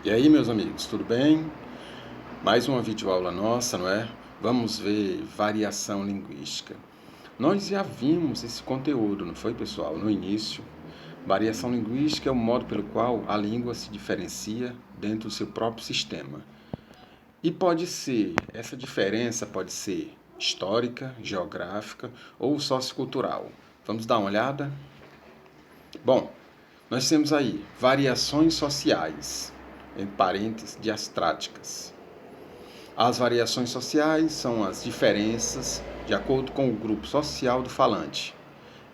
E aí, meus amigos, tudo bem? Mais uma videoaula nossa, não é? Vamos ver variação linguística. Nós já vimos esse conteúdo, não foi, pessoal? No início. Variação linguística é o modo pelo qual a língua se diferencia dentro do seu próprio sistema. E essa diferença pode ser histórica, geográfica ou sociocultural. Vamos dar uma olhada? Bom, nós temos aí variações sociais, em parênteses diastráticas. As variações sociais são as diferenças de acordo com o grupo social do falante.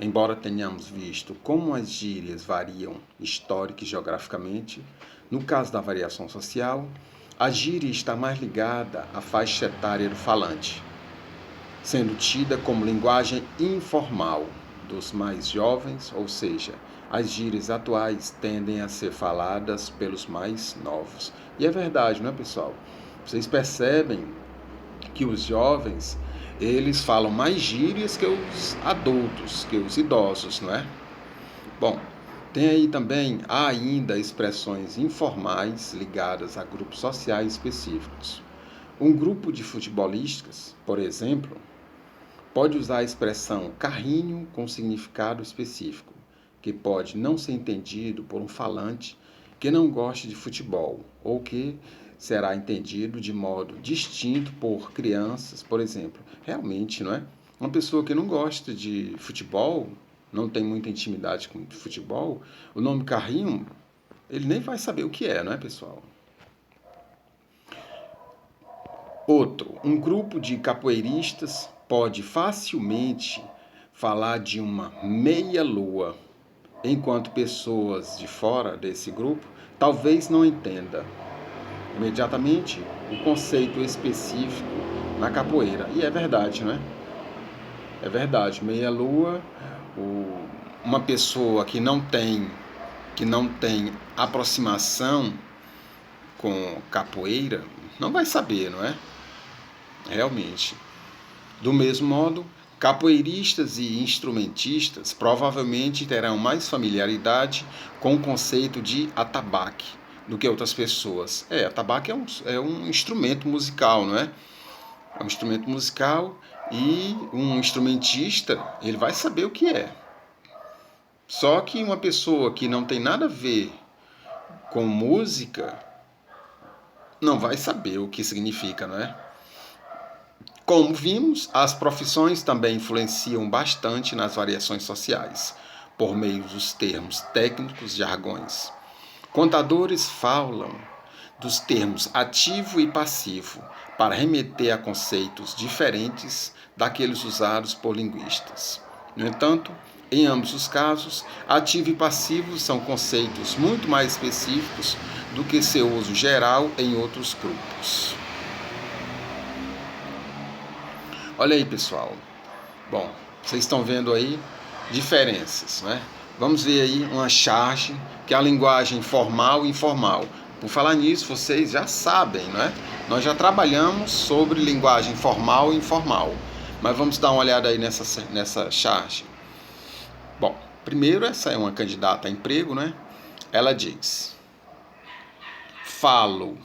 Embora tenhamos visto como as gírias variam histórica e geograficamente, no caso da variação social, a gíria está mais ligada à faixa etária do falante, sendo tida como linguagem informal dos mais jovens, ou seja, as gírias atuais tendem a ser faladas pelos mais novos. E é verdade, não é, pessoal? Vocês percebem que os jovens, eles falam mais gírias que os adultos, que os idosos, não é? Bom, tem aí também, há ainda expressões informais ligadas a grupos sociais específicos. Um grupo de futebolistas, por exemplo, pode usar a expressão carrinho com significado específico, que pode não ser entendido por um falante que não goste de futebol, ou que será entendido de modo distinto por crianças, por exemplo. Realmente, não é? Uma pessoa que não gosta de futebol, não tem muita intimidade com futebol, o nome carrinho, ele nem vai saber o que é, não é, pessoal? Outro, um grupo de capoeiristas pode facilmente falar de uma meia-lua, enquanto pessoas de fora desse grupo talvez não entendam imediatamente o conceito específico na capoeira. E é verdade, não é? É verdade, meia-lua, uma pessoa que não tem aproximação com capoeira não vai saber, não é? Realmente. Do mesmo modo, capoeiristas e instrumentistas provavelmente terão mais familiaridade com o conceito de atabaque do que outras pessoas. Atabaque é um instrumento musical, não é? É um instrumento musical e um instrumentista, ele vai saber o que é. Só que uma pessoa que não tem nada a ver com música não vai saber o que significa, não é? Como vimos, as profissões também influenciam bastante nas variações sociais, por meio dos termos técnicos e jargões. Contadores falam dos termos ativo e passivo para remeter a conceitos diferentes daqueles usados por linguistas. No entanto, em ambos os casos, ativo e passivo são conceitos muito mais específicos do que seu uso geral em outros grupos. Olha aí, pessoal. Bom, vocês estão vendo aí diferenças, né? Vamos ver aí uma charge, que é a linguagem formal e informal. Por falar nisso, vocês já sabem, né? Nós já trabalhamos sobre linguagem formal e informal. Mas vamos dar uma olhada aí nessa charge. Bom, primeiro, essa é uma candidata a emprego, né? Ela diz: falo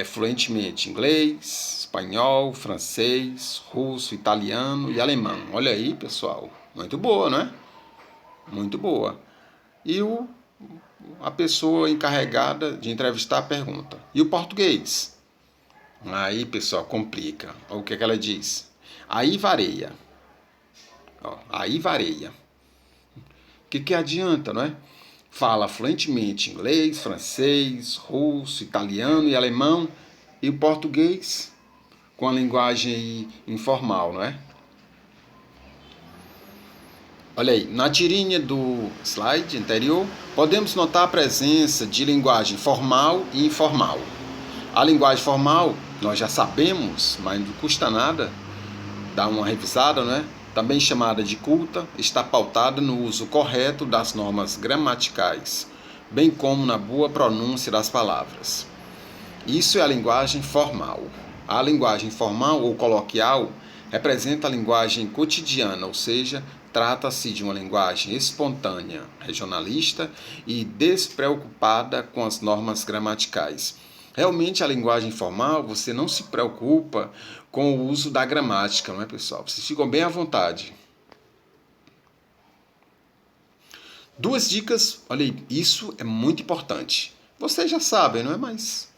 fluentemente inglês, espanhol, francês, russo, italiano e alemão. Olha aí, pessoal. Muito boa, não é? Muito boa. E a pessoa encarregada de entrevistar pergunta: e o português? Aí, pessoal, complica. Olha o que ela diz. Aí varia. Aí varia. O que adianta, não é? Fala fluentemente inglês, francês, russo, italiano e alemão, e o português com a linguagem informal, não é? Olha aí, na tirinha do slide anterior, podemos notar a presença de linguagem formal e informal. A linguagem formal, nós já sabemos, mas não custa nada dar uma revisada, não é? Também chamada de culta, está pautada no uso correto das normas gramaticais, bem como na boa pronúncia das palavras. Isso é a linguagem formal. A linguagem formal ou coloquial representa a linguagem cotidiana, ou seja, trata-se de uma linguagem espontânea, regionalista e despreocupada com as normas gramaticais. Realmente, a linguagem informal, você não se preocupa com o uso da gramática, não é, pessoal? Vocês ficam bem à vontade. Duas dicas, olha aí, isso é muito importante. Vocês já sabem, não é? Mas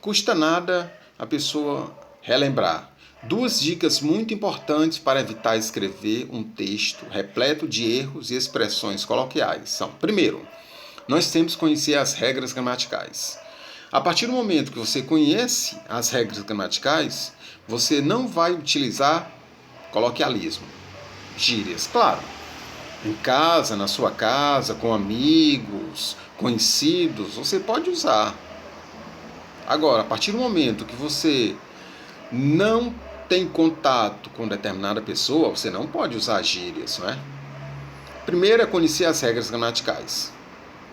custa nada a pessoa relembrar. Duas dicas muito importantes para evitar escrever um texto repleto de erros e expressões coloquiais são: primeiro, nós temos que conhecer as regras gramaticais. A partir do momento que você conhece as regras gramaticais, você não vai utilizar coloquialismo, gírias, claro. Em casa, na sua casa, com amigos, conhecidos, você pode usar. Agora, a partir do momento que você não tem contato com determinada pessoa, você não pode usar gírias, não é? Primeiro é conhecer as regras gramaticais.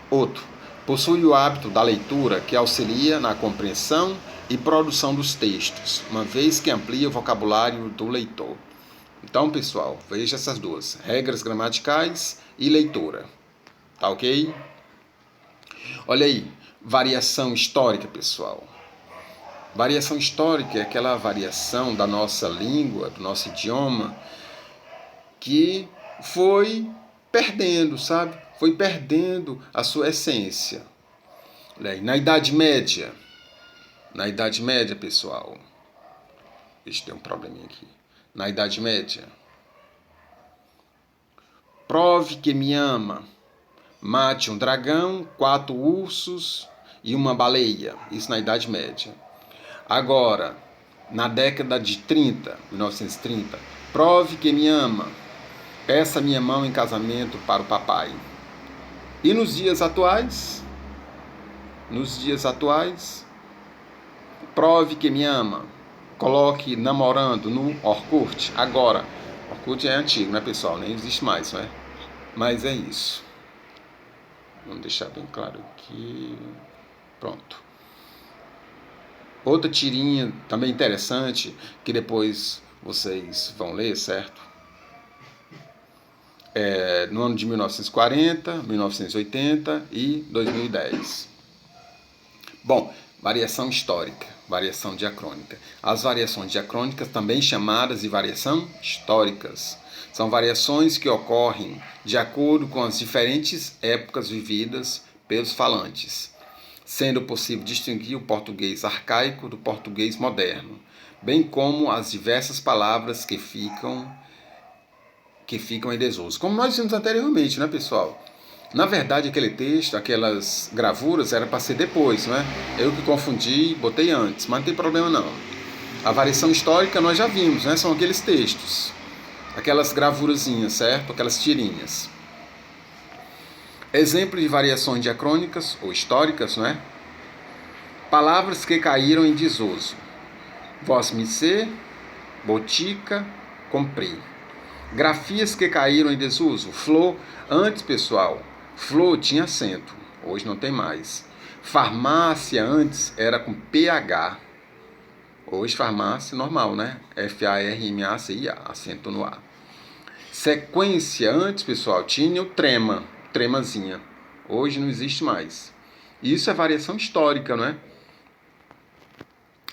Outro, possui o hábito da leitura que auxilia na compreensão e produção dos textos, uma vez que amplia o vocabulário do leitor. Então, pessoal, veja essas duas, regras gramaticais e leitura. Tá ok? Olha aí, variação histórica, pessoal. Variação histórica é aquela variação da nossa língua, do nosso idioma, que foi perdendo, sabe? Foi perdendo a sua essência. Na Idade Média, pessoal, deixa eu ter um probleminha aqui. Na Idade Média, prove que me ama, mate um dragão, 4 ursos e uma baleia. Isso na Idade Média. Agora, na década de 1930, prove que me ama, peça minha mão em casamento para o papai. E nos dias atuais, prove que me ama, coloque namorando no Orkut. Agora, Orkut é antigo, né, pessoal? Nem existe mais, não é? Mas é isso. Vamos deixar bem claro aqui. Pronto. Outra tirinha também interessante, que depois vocês vão ler, certo? No ano de 1940, 1980 e 2010. Bom, variação histórica, variação diacrônica. As variações diacrônicas, também chamadas de variação históricas, são variações que ocorrem de acordo com as diferentes épocas vividas pelos falantes, sendo possível distinguir o português arcaico do português moderno, bem como as diversas palavras que ficam em desuso. Como nós vimos anteriormente, né, pessoal? Na verdade, aquele texto, aquelas gravuras, era para ser depois, não é? Eu que confundi, botei antes, mas não tem problema não. A variação histórica nós já vimos, né? São aqueles textos, aquelas gravurazinhas, certo? Aquelas tirinhas. Exemplo de variações diacrônicas ou históricas, não é? Palavras que caíram em desuso. Vós-me-ser, botica, comprei. Grafias que caíram em desuso. Flor, antes, pessoal, flor tinha acento, hoje não tem mais. Farmácia antes era com PH. Hoje farmácia normal, né? FARMACIA, acento no A. Sequência antes, pessoal, tinha o trema, tremazinha. Hoje não existe mais. Isso é variação histórica, não é?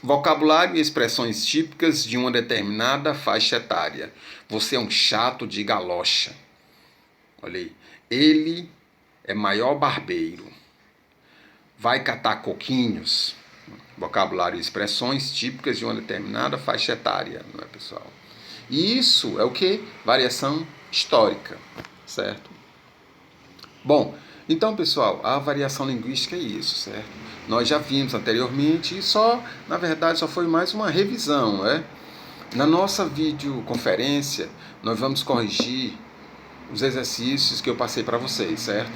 Vocabulário e expressões típicas de uma determinada faixa etária. Você é um chato de galocha. Olha aí. Ele é maior barbeiro. Vai catar coquinhos. Vocabulário e expressões típicas de uma determinada faixa etária, não é, pessoal? E isso é o que? Variação histórica, certo? Bom, então, pessoal, a variação linguística é isso, certo? Nós já vimos anteriormente e na verdade, só foi mais uma revisão, né? Na nossa videoconferência, nós vamos corrigir os exercícios que eu passei para vocês, certo?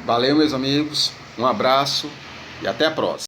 Valeu, meus amigos, um abraço e até a próxima.